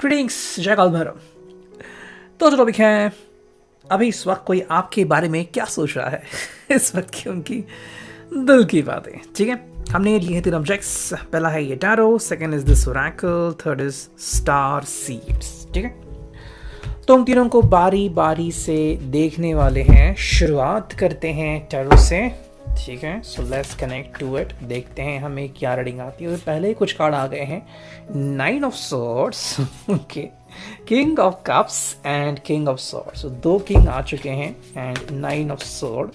Greetings, जय काल भैरव। तो जो टॉपिक है अभी इस वक्त कोई आपके बारे में क्या सोच रहा है इस वक्त की उनकी दिल की बातें। ठीक है, हमने लिए हैं 3 ऑब्जेक्ट्स। पहला है ये tarot, second is this Oracle, third is star seeds. ठीक है, तो हम तीनों को बारी बारी से देखने वाले हैं। शुरुआत करते हैं टैरो से। ठीक है, so let's connect to it. देखते हैं हमें क्या रीडिंग आती है। पहले ही कुछ कार्ड आ गए हैं, 9 of swords, okay, king of cups and king of swords. तो 2 किंग आ चुके हैं एंड 9 ऑफ सॉर्ड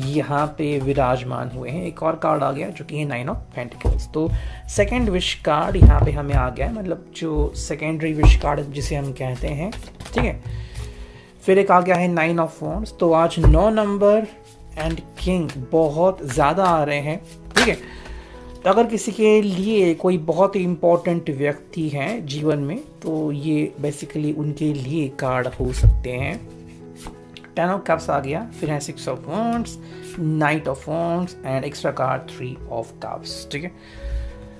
यहाँ पे विराजमान हुए हैं। एक और कार्ड आ गया जो कि है 9 ऑफ पेंटिकल्स। तो सेकेंड विश कार्ड यहाँ पे हमें आ गया, मतलब जो सेकेंडरी विश कार्ड जिसे हम कहते हैं। ठीक है, फिर एक आ गया है 9 ऑफ वॉन्ड्स। तो आज 9 नंबर एंड किंग बहुत ज़्यादा आ रहे हैं। ठीक है, तो अगर किसी के लिए कोई बहुत ही इम्पोर्टेंट व्यक्ति हैं जीवन में तो ये बेसिकली उनके लिए कार्ड हो सकते हैं। 10 ऑफ कप्स आ गया, फिर है 6 of wands, 9 of wands and extra card 3 of cups. ठीक है,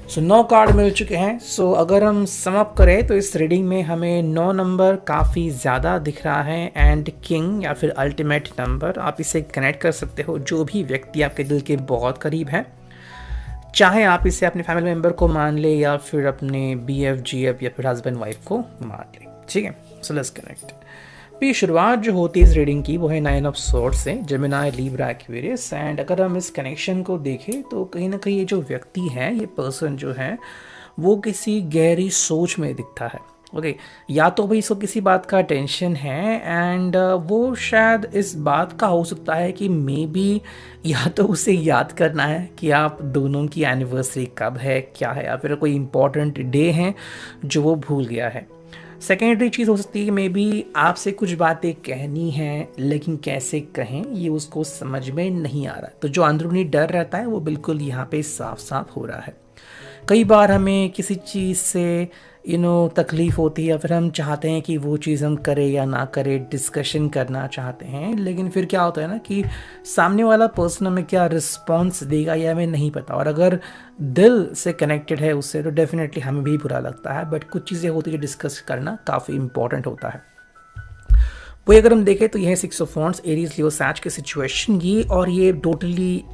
सो 9 कार्ड मिल चुके हैं। सो अगर हम सम अप करें तो इस रीडिंग में हमें 9 नंबर काफ़ी ज़्यादा दिख रहा है एंड किंग या फिर अल्टीमेट नंबर। आप इसे कनेक्ट कर सकते हो जो भी व्यक्ति आपके दिल के बहुत करीब है, चाहे आप इसे अपने फैमिली मेम्बर को मान ले या फिर अपने BF GF या फिर हस्बैंड वाइफ को मान ले। ठीक है, सो लेट्स कनेक्ट। तो ये शुरुआत जो होती है इस रीडिंग की वो है 9 ऑफ सॉर्ड्स से, जेमिनी, लिब्रा, एक्वेरियस। एंड अगर हम इस कनेक्शन को देखें तो कहीं ना कहीं ये जो व्यक्ति है, ये पर्सन जो है वो किसी गहरी सोच में दिखता है। ओके, या तो भाई इसको किसी बात का टेंशन है एंड वो शायद इस बात का हो सकता है कि मे बी या तो उसे याद करना है कि आप दोनों की एनिवर्सरी कब है, क्या है, या फिर कोई इंपॉर्टेंट डे है जो वो भूल गया है। सेकेंडरी चीज़ हो सकती है मे बी आपसे कुछ बातें कहनी हैं लेकिन कैसे कहें ये उसको समझ में नहीं आ रहा। तो जो अंदरूनी डर रहता है वो बिल्कुल यहाँ पे साफ साफ हो रहा है। कई बार हमें किसी चीज़ से तकलीफ़ होती है या फिर हम चाहते हैं कि वो चीज़ हम करें या ना करें, डिस्कशन करना चाहते हैं, लेकिन फिर क्या होता है ना कि सामने वाला पर्सन हमें क्या रिस्पॉन्स देगा ये हमें नहीं पता। और अगर दिल से कनेक्टेड है उससे तो डेफिनेटली हमें भी बुरा लगता है। बट कुछ चीज़ें होती है जो डिस्कस करना काफ़ी इंपॉर्टेंट होता है। वही अगर हम देखें तो यह है 6 ऑफ वॉन्ड्स, एरीज, लियो, सैज की सिचुएशन ये, और ये टोटली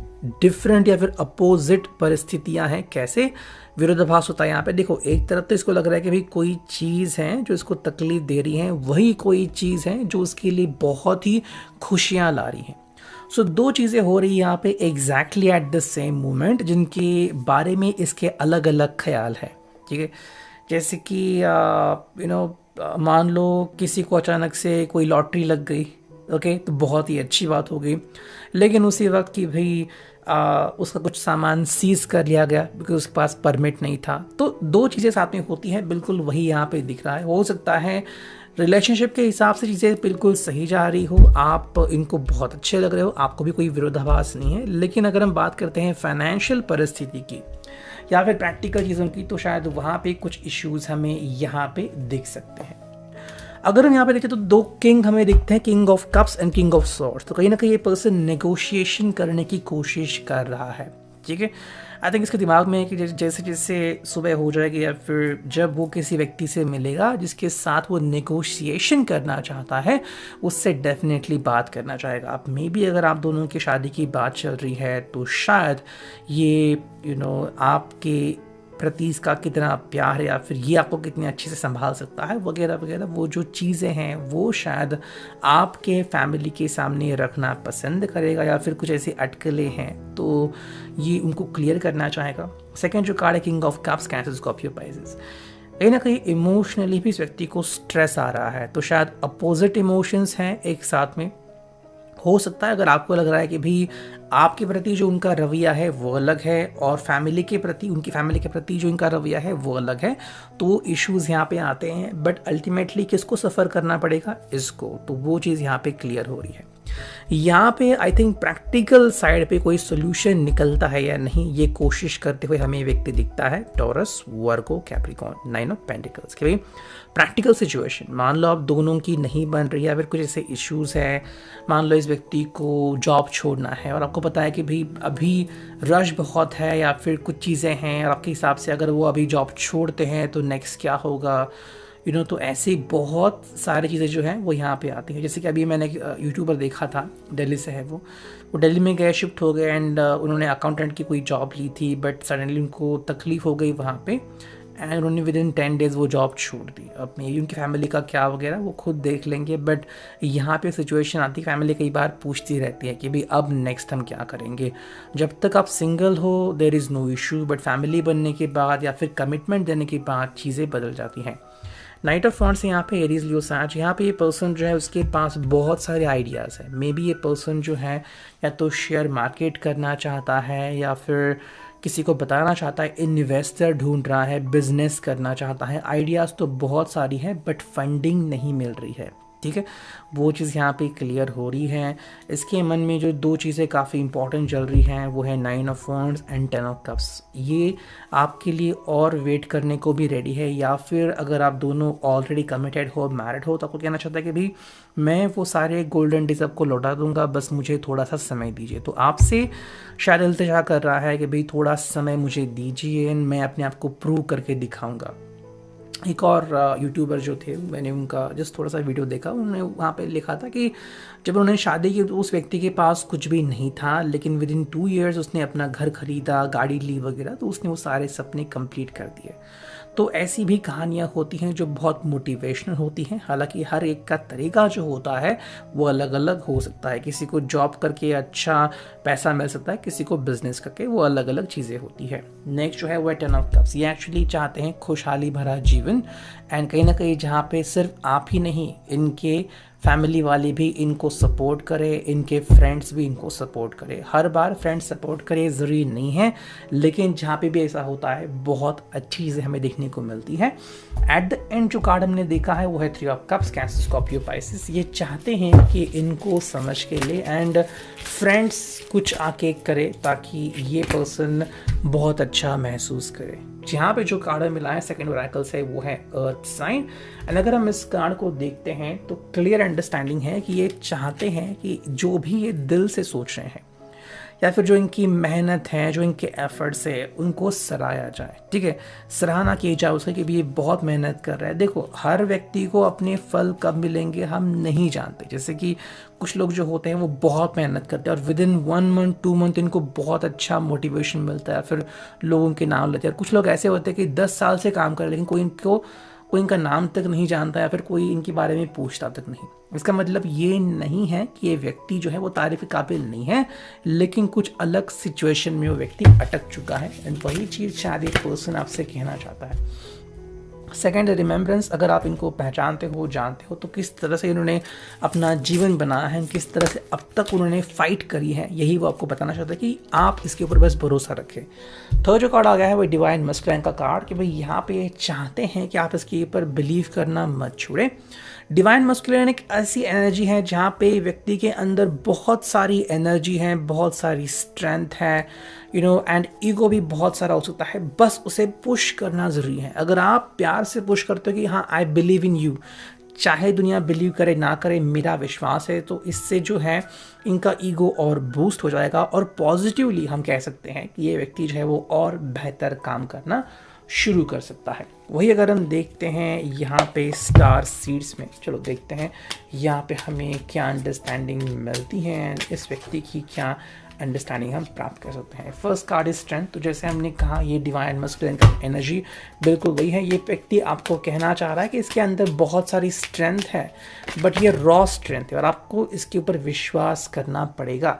डिफरेंट या फिर अपोजिट परिस्थितियां हैं। कैसे विरोधाभास होता है यहाँ पे। देखो, एक तरफ तो इसको लग रहा है कि भाई कोई चीज़ है जो इसको तकलीफ दे रही है, वही कोई चीज़ है जो उसके लिए बहुत ही खुशियाँ ला रही हैं। सो 2 चीज़ें हो रही हैं यहाँ पे exactly at the same moment, जिनके बारे में इसके अलग अलग ख्याल है। ठीक है, जैसे कि मान लो किसी को अचानक से कोई लॉटरी लग गई, ओके, तो बहुत ही अच्छी बात हो गई, लेकिन उसी वक्त कि भाई उसका कुछ सामान सीज कर लिया गया क्योंकि उसके पास परमिट नहीं था। तो 2 चीज़ें साथ में होती हैं, बिल्कुल वही यहाँ पे दिख रहा है। हो सकता है रिलेशनशिप के हिसाब से चीज़ें बिल्कुल सही जा रही हो, आप इनको बहुत अच्छे लग रहे हो, आपको भी कोई विरोधाभास नहीं है, लेकिन अगर हम बात करते हैं फाइनेंशियल परिस्थिति की या फिर प्रैक्टिकल चीज़ों की तो शायद वहाँ पे कुछ इश्यूज हमें यहाँ पे दिख सकते हैं। अगर हम यहाँ पे देखें तो 2 किंग हमें दिखते हैं, king of cups and king of swords. तो कहीं ना कहीं ये पर्सन नेगोशिएशन करने की कोशिश कर रहा है। ठीक है, आई थिंक इसके दिमाग में है कि जैसे जैसे सुबह हो जाएगी या फिर जब वो किसी व्यक्ति से मिलेगा जिसके साथ वो नेगोशिएशन करना चाहता है, उससे डेफिनेटली बात करना चाहेगा। अब मे बी अगर आप दोनों की शादी की बात चल रही है तो शायद ये आपके प्रति इसका कितना प्यार है या फिर ये आपको कितने अच्छे से संभाल सकता है वगैरह वगैरह, वो जो चीज़ें हैं वो शायद आपके फैमिली के सामने रखना पसंद करेगा या फिर कुछ ऐसी अटकलें हैं तो ये उनको क्लियर करना चाहेगा। सेकंड जो कार्ड है king of cups, cancer, Scorpio, Pisces. कहीं ना कहीं इमोशनली भी इस व्यक्ति को स्ट्रेस आ रहा है, तो शायद अपोजिट इमोशंस हैं एक साथ में। हो सकता है अगर आपको लग रहा है कि भाई आपके प्रति जो उनका रवैया है वो अलग है और फैमिली के प्रति, उनकी फैमिली के प्रति जो इनका रवैया है वो अलग है, तो इश्यूज यहाँ पे आते हैं। बट अल्टीमेटली किसको सफ़र करना पड़ेगा, इसको। तो वो चीज़ यहाँ पे क्लियर हो रही है। यहाँ पे आई थिंक प्रैक्टिकल साइड पे कोई सोल्यूशन निकलता है या नहीं, ये कोशिश करते हुए हमें व्यक्ति दिखता है। Taurus, Virgo, Capricorn, 9 of pentacles. कि भाई प्रैक्टिकल सिचुएशन, मान लो आप दोनों की नहीं बन रही है या फिर कुछ ऐसे इश्यूज है, मान लो इस व्यक्ति को जॉब छोड़ना है और आपको पता है कि भाई अभी रश बहुत है या फिर कुछ चीज़ें हैं और आपके हिसाब से अगर वो अभी जॉब छोड़ते हैं तो नेक्स्ट क्या होगा, तो ऐसी बहुत सारी चीज़ें जो हैं वो यहाँ पे आती हैं। जैसे कि अभी मैंने यूट्यूबर देखा था, दिल्ली से है वो दिल्ली में गए, शिफ्ट हो गए एंड उन्होंने अकाउंटेंट की कोई जॉब ली थी, बट सडनली उनको तकलीफ़ हो गई वहाँ पे एंड उन्होंने विद इन 10 डेज़ वो जॉब छोड़ दी। अब मेरी उनकी फैमिली का क्या वगैरह वो खुद देख लेंगे, बट यहाँ पे सिचुएशन आती है, फैमिली कई बार पूछती रहती है कि भाई अब नेक्स्ट हम क्या करेंगे। जब तक आप सिंगल हो there is no issue, but family बनने के बाद या फिर कमिटमेंट देने के बाद चीज़ें बदल जाती हैं। नाइट ऑफ वॉन्ड्स यहाँ पे एरीज लियो साज, यहाँ पे ये पर्सन जो है उसके पास बहुत सारे आइडियाज़ हैं। मे बी ये पर्सन जो है या तो शेयर मार्केट करना चाहता है या फिर किसी को बताना चाहता है, इन्वेस्टर ढूंढ रहा है, बिजनेस करना चाहता है। आइडियाज़ तो बहुत सारी है बट फंडिंग नहीं मिल रही है। ठीक है, वो चीज़ यहाँ पे क्लियर हो रही है। इसके मन में जो दो चीज़ें काफ़ी इंपॉर्टेंट चल रही हैं वो है 9 of wands and 10 of cups. ये आपके लिए और वेट करने को भी रेडी है, या फिर अगर आप दोनों ऑलरेडी कमिटेड हो, मैरिड हो, तो आपको कहना चाहता है कि भाई मैं वो सारे गोल्डन डेज आपको लौटा दूंगा, बस मुझे थोड़ा सा समय दीजिए। तो आपसे शायद इल्तिजा कर रहा है कि भाई थोड़ा समय मुझे दीजिए, मैं अपने आप को प्रूव करके दिखाऊंगा। एक और यूट्यूबर जो थे, मैंने उनका जस्ट थोड़ा सा वीडियो देखा, उन्होंने वहाँ पे लिखा था कि जब उन्होंने शादी की तो उस व्यक्ति के पास कुछ भी नहीं था, लेकिन विद इन 2 ईयर्स उसने अपना घर खरीदा, गाड़ी ली वगैरह, तो उसने वो सारे सपने कंप्लीट कर दिए। तो ऐसी भी कहानियाँ होती हैं जो बहुत मोटिवेशनल होती हैं। हालांकि हर एक का तरीका जो होता है वो अलग अलग हो सकता है। किसी को जॉब करके अच्छा पैसा मिल सकता है, किसी को बिजनेस करके, वो अलग अलग चीज़ें होती है। नेक्स्ट जो है वो है 10 ऑफ कप्स। ये एक्चुअली चाहते हैं खुशहाली भरा जीवन, एंड कहीं ना कहीं जहाँ पे सिर्फ आप ही नहीं, इनके फैमिली वाले भी इनको सपोर्ट करे, इनके फ्रेंड्स भी इनको सपोर्ट करे। हर बार फ्रेंड्स सपोर्ट करे ज़रूरी नहीं है, लेकिन जहाँ पे भी ऐसा होता है बहुत अच्छी चीज़ें हमें देखने को मिलती है। एट द एंड जो कार्ड हमने देखा है वो है 3 of cups, cancer, Scorpio, Pisces. ये चाहते हैं कि इनको समझ के ले एंड फ्रेंड्स कुछ आके करे ताकि ये पर्सन बहुत अच्छा महसूस करे। जहाँ पे जो कार्ड मिला है सेकंड ओरेकल से वो है अर्थ साइन। एंड अगर हम इस कार्ड को देखते हैं तो क्लियर अंडरस्टैंडिंग है कि ये चाहते हैं कि जो भी ये दिल से सोच रहे हैं या फिर जो इनकी मेहनत है, जो इनके एफर्ट्स है, उनको सराहा जाए। ठीक है, सराहना की जाए उसका कि भी ये बहुत मेहनत कर रहा है। देखो, हर व्यक्ति को अपने फल कब मिलेंगे हम नहीं जानते। जैसे कि कुछ लोग जो होते हैं वो बहुत मेहनत करते हैं और विद इन 1 मंथ 2 मंथ इनको बहुत अच्छा मोटिवेशन मिलता है, फिर लोगों के नाम लेते हैं। कुछ लोग ऐसे होते हैं कि 10 साल से काम कर रहे हैं लेकिन कोई इनका नाम तक नहीं जानता या फिर कोई इनके बारे में पूछता तक नहीं। इसका मतलब ये नहीं है कि ये व्यक्ति जो है वो तारीफ के काबिल नहीं है, लेकिन कुछ अलग सिचुएशन में वो व्यक्ति अटक चुका है। एंड वही चीज़ शायद एक पर्सन आपसे कहना चाहता है। Second, remembrance. अगर आप इनको पहचानते हो, जानते हो, तो किस तरह से इन्होंने अपना जीवन बनाया है, किस तरह से अब तक उन्होंने फाइट करी है, यही वो आपको बताना चाहता है कि आप इसके ऊपर बस भरोसा रखें। थर्ड जो कार्ड आ गया है वो डिवाइन मस्कुलिन का कार्ड, कि भाई यहाँ पे चाहते हैं कि आप इसके ऊपर बिलीव करना मत छोड़ें। डिवाइन मस्कुलिन एक ऐसी एनर्जी है जहाँ पे व्यक्ति के अंदर बहुत सारी एनर्जी है, बहुत सारी स्ट्रेंथ है, एंड ईगो भी बहुत सारा हो सकता है, बस उसे पुश करना ज़रूरी है। अगर आप प्यार से पुश करते हो कि हाँ आई बिलीव इन यू, चाहे दुनिया बिलीव करे ना करे, मेरा विश्वास है, तो इससे जो है इनका ईगो और बूस्ट हो जाएगा और पॉजिटिवली हम कह सकते हैं कि ये व्यक्ति जो है वो और बेहतर काम करना शुरू कर सकता है। वही अगर हम देखते हैं यहाँ पे स्टार सीड्स में, चलो देखते हैं यहाँ पे हमें क्या अंडरस्टैंडिंग मिलती है, इस व्यक्ति की क्या अंडरस्टैंडिंग हम प्राप्त कर सकते हैं। First card is strength. तो जैसे हमने कहा ये डिवाइन मस्कुलिन का एनर्जी बिल्कुल वही है। ये व्यक्ति आपको कहना चाह रहा है कि इसके अंदर बहुत सारी स्ट्रेंथ है, बट ये रॉ स्ट्रेंथ है और आपको इसके ऊपर विश्वास करना पड़ेगा।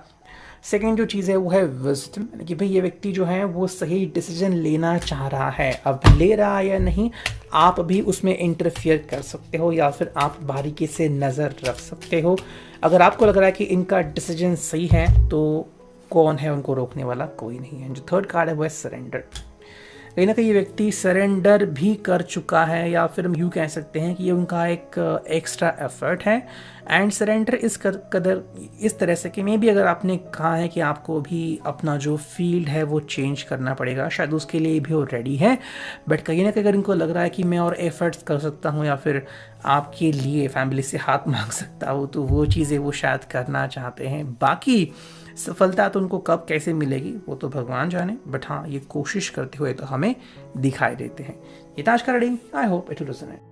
सेकेंड जो चीज़ है वो है विजडम, कि भाई ये व्यक्ति जो है वो सही डिसीजन लेना चाह रहा है। अब ले रहा है या नहीं, आप भी उसमें इंटरफियर कर सकते हो या फिर आप बारीकी से नज़र रख सकते हो। अगर आपको लग रहा है कि इनका डिसीजन सही है तो कौन है उनको रोकने वाला? कोई नहीं है। जो थर्ड कार्ड है वो है सरेंडर। कहीं ना कहीं ये व्यक्ति सरेंडर भी कर चुका है, या फिर हम यूँ कह सकते हैं कि ये उनका एक एक्स्ट्रा एफर्ट है। एंड सरेंडर इस कदर इस तरह से कि मे भी अगर आपने कहा है कि आपको भी अपना जो फील्ड है वो चेंज करना पड़ेगा, शायद उसके लिए भी वो रेडी है, बट कहीं ना कहीं अगर इनको लग रहा है कि मैं और एफर्ट्स कर सकता हूँ या फिर आपके लिए फैमिली से हाथ मांग सकता हूँ, तो वो चीज़ें वो शायद करना चाहते हैं। बाकी सफलता तो उनको कब कैसे मिलेगी वो तो भगवान जाने, बट हाँ ये कोशिश करते हुए तो हमें दिखाई देते हैं। ये आज का reading, I hope it will resonate.